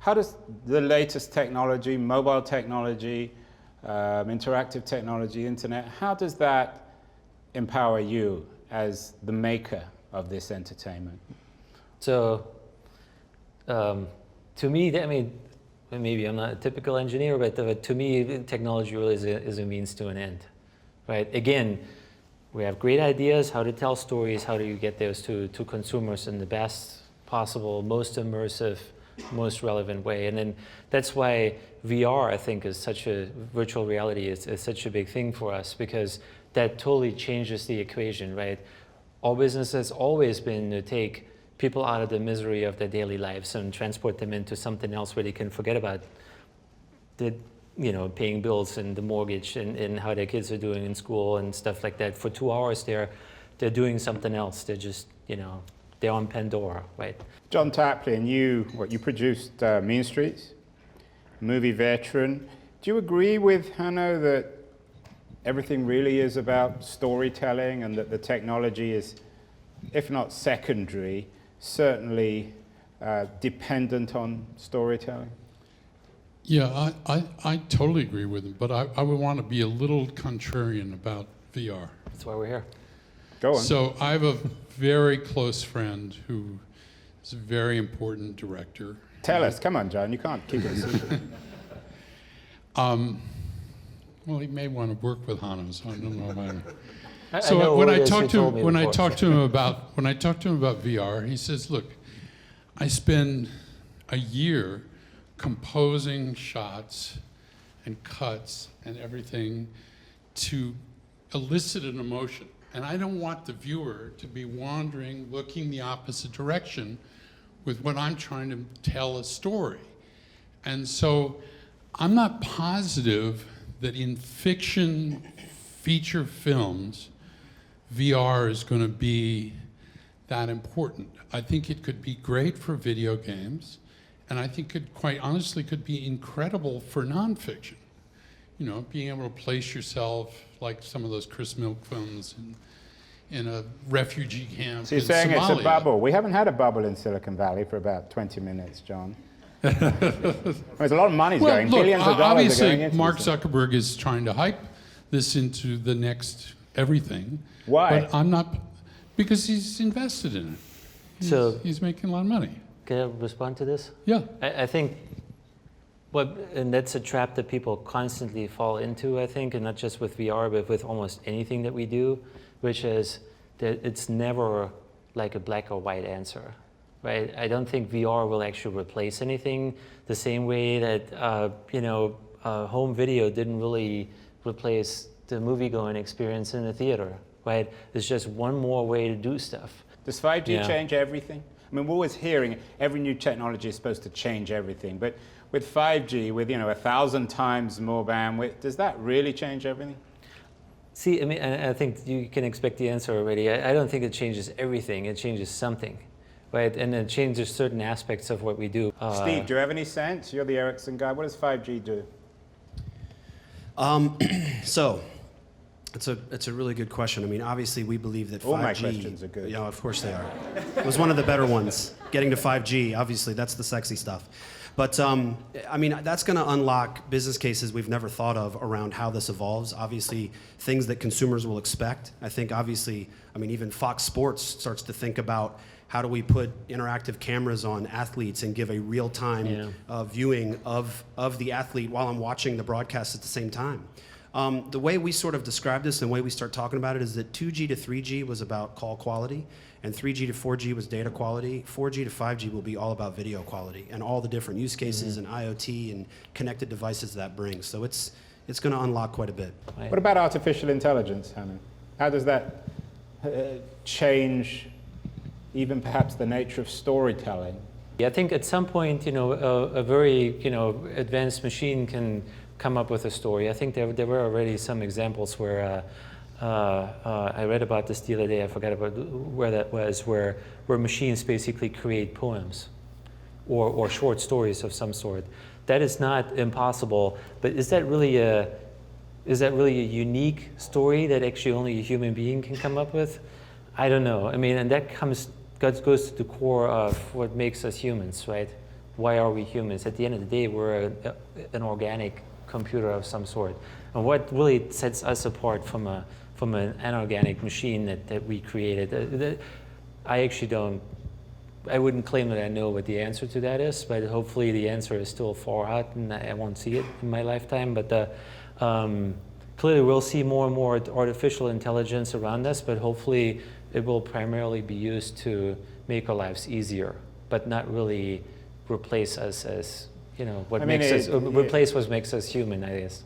how does the latest technology, mobile technology, interactive technology, internet, how does that empower you as the maker of this entertainment? So, to me, I mean, maybe I'm not a typical engineer, but to me, technology really is a means to an end, right? Again, we have great ideas, how to tell stories, how do you get those to consumers in the best possible, most immersive, most relevant way. And then that's why VR, I think, is such a, virtual reality is such a big thing for us, because that totally changes the equation, right? Our business has always been to take people out of the misery of their daily lives and transport them into something else where they can forget about the, paying bills and the mortgage and how their kids are doing in school and stuff like that. For 2 hours, they're doing something else. They're just, they're on Pandora, right? John Taplin, you produced Mean Streets, movie veteran. Do you agree with Hanno that everything really is about storytelling and that the technology is, if not secondary, certainly dependent on storytelling? Yeah, I totally agree with him, but I would want to be a little contrarian about VR. That's why we're here. Go on. So I have a very close friend who is a very important director. Tell us, come on, John, you can't keep it a secret. Well, he may want to work with Hanno, so I don't know about him. So when I talked to him about VR, he says, "Look, I spend a year composing shots and cuts and everything to elicit an emotion, and I don't want the viewer to be wandering, looking the opposite direction with what I'm trying to tell a story." And so, I'm not positive that in fiction feature films, VR is going to be that important. I think it could be great for video games, and I think it quite honestly could be incredible for nonfiction. Being able to place yourself like some of those Chris Milk films in a refugee camp. So you're saying Somalia. It's a bubble. We haven't had a bubble in Silicon Valley for about 20 minutes, John. There's a lot of money going, billions of dollars are going into obviously, Mark Zuckerberg is trying to hype this into the next everything. Why? But I'm not, because he's invested in it. He's making a lot of money. Can I respond to this? Yeah. I think, and that's a trap that people constantly fall into, I think, and not just with VR, but with almost anything that we do, which is that it's never like a black or white answer. Right? I don't think VR will actually replace anything the same way that, home video didn't really replace the movie-going experience in the theater, right? It's just one more way to do stuff. Does 5G change everything? I mean, we're always hearing every new technology is supposed to change everything, but with 5G, with 1,000 times more bandwidth, does that really change everything? See, I mean, I think you can expect the answer already. I don't think it changes everything. It changes something. Right, and it changes certain aspects of what we do. Steve, do you have any sense? You're the Ericsson guy. What does 5G do? So, it's a really good question. I mean, obviously, we believe that 5G. All my questions are good. Yeah, of course they are. It was one of the better ones. Getting to 5G, obviously, that's the sexy stuff. But I mean, that's going to unlock business cases we've never thought of around how this evolves. Obviously, things that consumers will expect. I think, obviously, even Fox Sports starts to think about how do we put interactive cameras on athletes and give a real-time viewing of the athlete while I'm watching the broadcast at the same time. The way we sort of describe this and the way we start talking about it is that 2G to 3G was about call quality, and 3G to 4G was data quality. 4G to 5G will be all about video quality and all the different use cases and IoT and connected devices that brings. So it's going to unlock quite a bit. What about artificial intelligence, Hanno? How does that change even perhaps the nature of storytelling? Yeah, I think at some point, a very, advanced machine can come up with a story. I think there were already some examples where I read about this the other day. I forgot about where that was, where machines basically create poems or short stories of some sort. That is not impossible, but is that really a unique story that actually only a human being can come up with? I don't know. I mean, and that goes to the core of what makes us humans, right? why are we humans? At the end of the day, we're an organic computer of some sort. And what really sets us apart from an anorganic machine that we created, I wouldn't claim that I know what the answer to that is, but hopefully the answer is still far out and I won't see it in my lifetime. But clearly we'll see more and more artificial intelligence around us, but hopefully it will primarily be used to make our lives easier, but not really replace us as, what replace what makes us human, I guess.